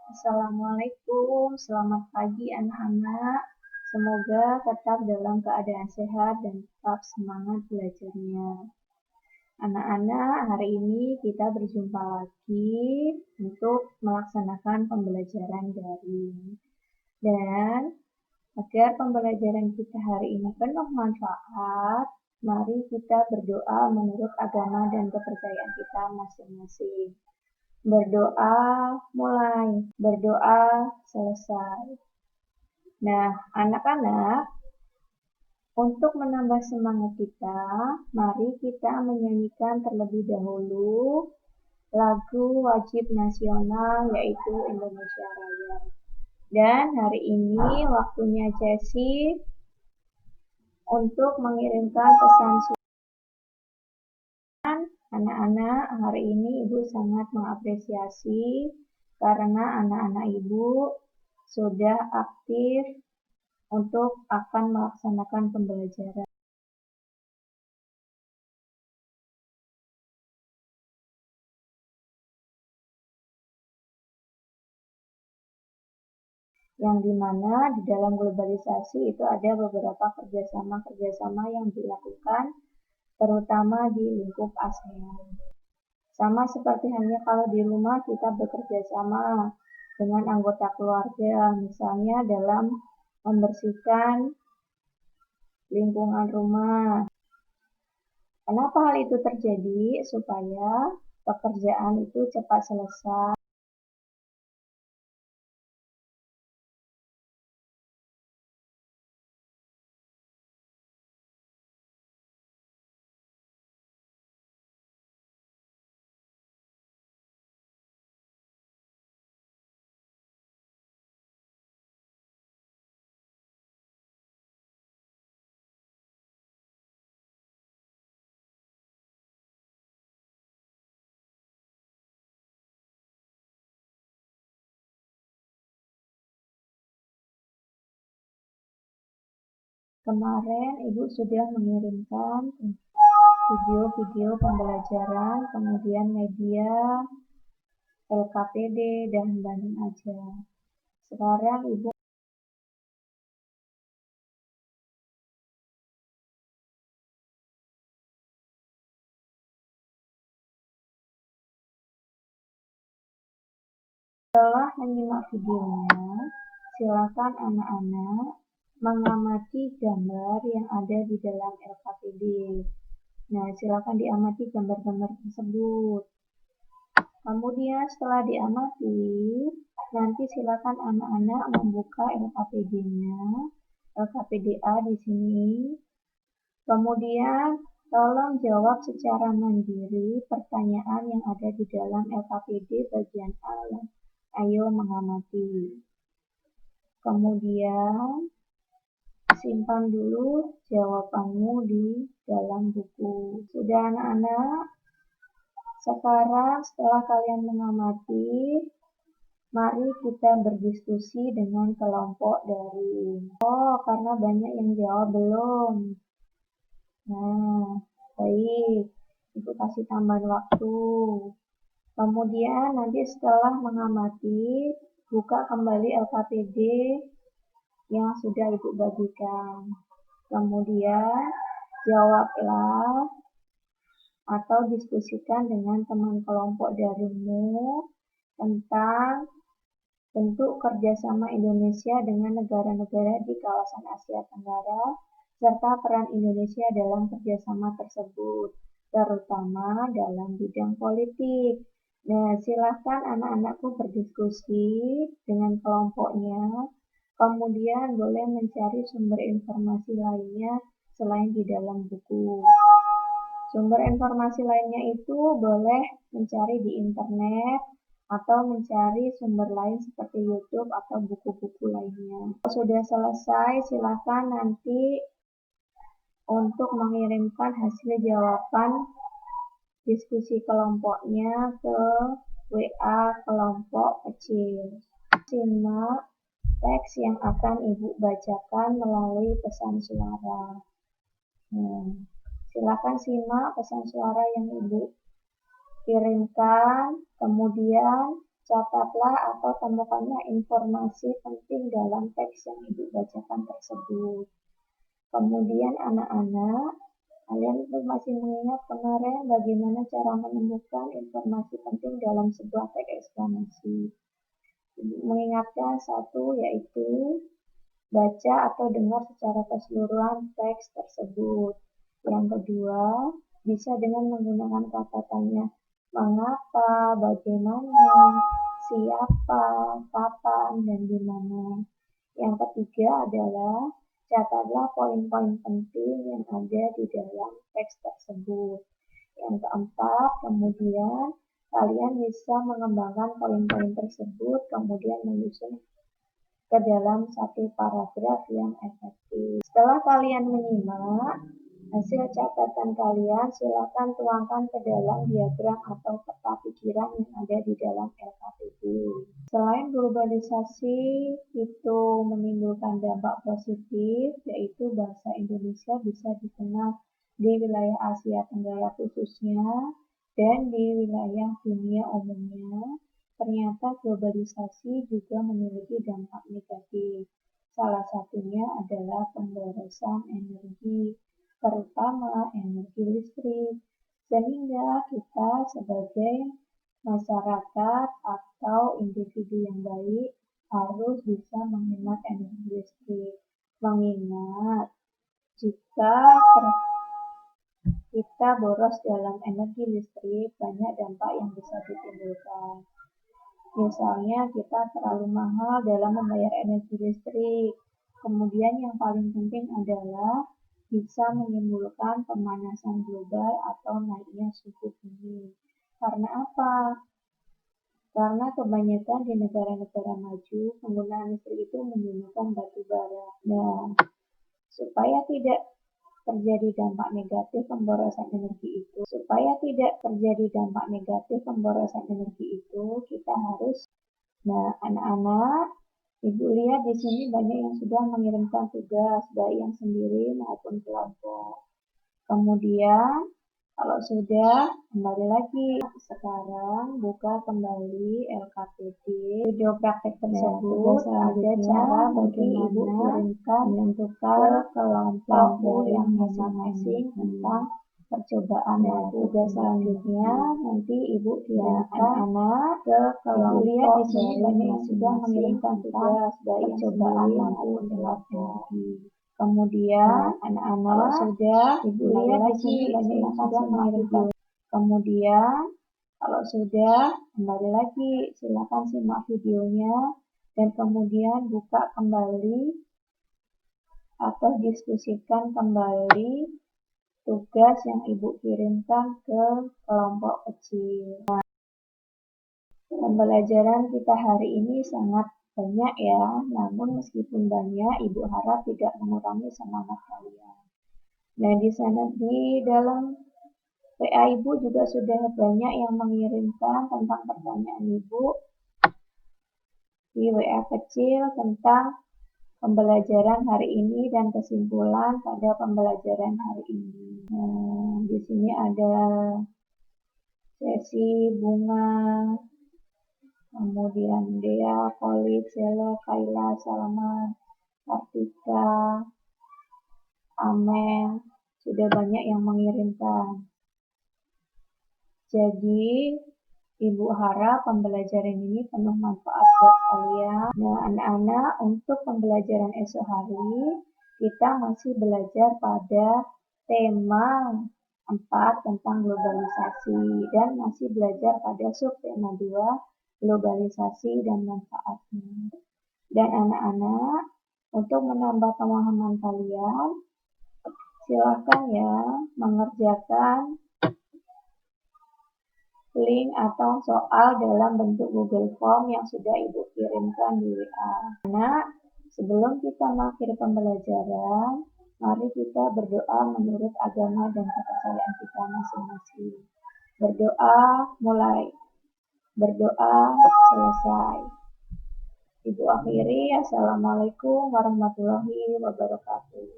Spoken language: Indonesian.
Assalamualaikum, selamat pagi anak-anak. Semoga tetap dalam keadaan sehat dan tetap semangat belajarnya. Anak-anak, hari ini kita berjumpa lagi untuk melaksanakan pembelajaran daring. Dan agar pembelajaran kita hari ini penuh manfaat, mari kita berdoa menurut agama dan kepercayaan kita masing-masing. Berdoa mulai, berdoa selesai. Nah, anak-anak, untuk menambah semangat kita, mari kita menyanyikan terlebih dahulu lagu wajib nasional yaitu Indonesia Raya. Dan hari ini waktunya Jessie untuk mengirimkan pesan anak-anak. Hari ini Ibu sangat mengapresiasi karena anak-anak Ibu sudah aktif untuk akan melaksanakan pembelajaran. Yang dimana di dalam globalisasi itu ada beberapa kerjasama yang dilakukan terutama di lingkup ASEAN. Sama seperti hanya kalau di rumah kita bekerja sama dengan anggota keluarga, misalnya dalam membersihkan lingkungan rumah. Kenapa hal itu terjadi? Supaya pekerjaan itu cepat selesai. Kemarin Ibu sudah mengirimkan video-video pembelajaran, kemudian media, LKPD, dan Bandung Aja. Sekarang Ibu setelah menyimak videonya, silakan anak-anak mengamati gambar yang ada di dalam LKPD. Nah, silakan diamati gambar-gambar tersebut. Kemudian setelah diamati, nanti silakan anak-anak membuka LKPD-nya, LKPD-A di sini. Kemudian tolong jawab secara mandiri pertanyaan yang ada di dalam LKPD bagian A. Ayo mengamati. Kemudian simpan dulu jawabanmu di dalam buku. Sudah anak-anak? Sekarang setelah kalian mengamati, mari kita berdiskusi dengan kelompok daring. Oh, karena banyak yang jawab belum. Nah, baik. Ibu kasih tambahan waktu. Kemudian nanti setelah mengamati, buka kembali LKPD yang sudah Ibu bagikan. Kemudian jawablah atau diskusikan dengan teman kelompok daringmu tentang bentuk kerjasama Indonesia dengan negara-negara di kawasan Asia Tenggara serta peran Indonesia dalam kerjasama tersebut, terutama dalam bidang politik. Nah, silahkan anak-anakku berdiskusi dengan kelompoknya, kemudian boleh mencari sumber informasi lainnya selain di dalam buku. Sumber informasi lainnya itu boleh mencari di internet atau mencari sumber lain seperti YouTube atau buku-buku lainnya. Kalau sudah selesai, silakan nanti untuk mengirimkan hasil jawaban diskusi kelompoknya ke WA kelompok kecil. Simak teks yang akan Ibu bacakan melalui pesan suara. Silakan simak pesan suara yang Ibu kirimkan, kemudian Catatlah atau temukanlah informasi penting dalam teks yang Ibu bacakan tersebut. Kemudian anak-anak, kalian masih mengingat kemarin bagaimana cara menemukan informasi penting dalam sebuah teks eksplanasi. Ibu mengingatkan satu, yaitu baca atau dengar secara keseluruhan teks tersebut. Yang kedua, bisa dengan menggunakan kata tanya mengapa, bagaimana, siapa, kapan, dan di mana. Yang ketiga adalah catatlah poin-poin penting yang ada di dalam teks tersebut. Yang keempat, kemudian kalian bisa mengembangkan poin-poin tersebut, kemudian menyusun ke dalam satu paragraf yang efektif. Setelah kalian menyimak hasil catatan kalian, silakan tuangkan ke dalam diagram atau peta pikiran yang ada di dalam LKPD. Selain globalisasi itu menimbulkan dampak positif, yaitu bahasa Indonesia bisa dikenal di wilayah Asia Tenggara khususnya dan di wilayah dunia umumnya, ternyata globalisasi juga memiliki dampak negatif. Salah satunya adalah pemborosan energi, terutama energi listrik, sehingga kita sebagai masyarakat atau individu yang baik harus bisa menghemat energi listrik. Mengingat jika kita boros dalam energi listrik, banyak dampak yang bisa ditimbulkan. Misalnya kita terlalu mahal dalam membayar energi listrik. Kemudian yang paling penting adalah bisa menimbulkan pemanasan global atau naiknya suhu bumi. Karena apa? Karena kebanyakan di negara-negara maju, penggunaan listrik itu menggunakan batu bara. Nah, supaya tidak terjadi dampak negatif pemborosan energi itu, kita harus, anak-anak, Ibu lihat di sini banyak yang sudah mengirimkan tugas, baik yang sendiri maupun kelompok. Kemudian, kalau sudah, kembali lagi. Sekarang buka kembali LKPD. Video praktek tersebut ada cara bagi Ibu kirimkan menentukan kelompok yang masing-masing tentang percobaan. Tugas selanjutnya nanti Ibu kirimkan anak ke kelompok. Lihat di sini banyak yang sudah mengirimkan tugas, baik percobaan maupun kelompok. Kemudian anak-anak sudah Ibu lihat di sini banyak yang sudah mengirimkan. Kemudian kalau sudah kembali lagi, silakan simak videonya dan kemudian buka kembali atau diskusikan kembali tugas yang Ibu kirimkan ke kelompok kecil. Pembelajaran kita hari ini sangat banyak ya, namun meskipun banyak, Ibu harap tidak mengurangi semangat kalian. Nah, di dalam WA Ibu juga sudah banyak yang mengirimkan tentang pertanyaan Ibu di WA kecil tentang pembelajaran hari ini dan kesimpulan pada pembelajaran hari ini. Nah, di sini ada sesi bunga, kemudian Dea, Kolit, Selo, Kaila, Salma, Kartika, Amel, sudah banyak yang mengirimkan. Jadi, Ibu harap pembelajaran ini penuh manfaat buat kalian. Nah, anak-anak, untuk pembelajaran esok hari, kita masih belajar pada tema 4 tentang globalisasi dan masih belajar pada subtema 2, globalisasi dan manfaatnya. Dan anak-anak, untuk menambah pemahaman kalian, silakan ya mengerjakan link atau soal dalam bentuk Google Form yang sudah Ibu kirimkan di WA. Nah, sebelum kita mengakhiri pembelajaran, mari kita berdoa menurut agama dan kepercayaan kita masing-masing. Berdoa mulai, berdoa selesai. Ibu akhiri, Assalamualaikum warahmatullahi wabarakatuh.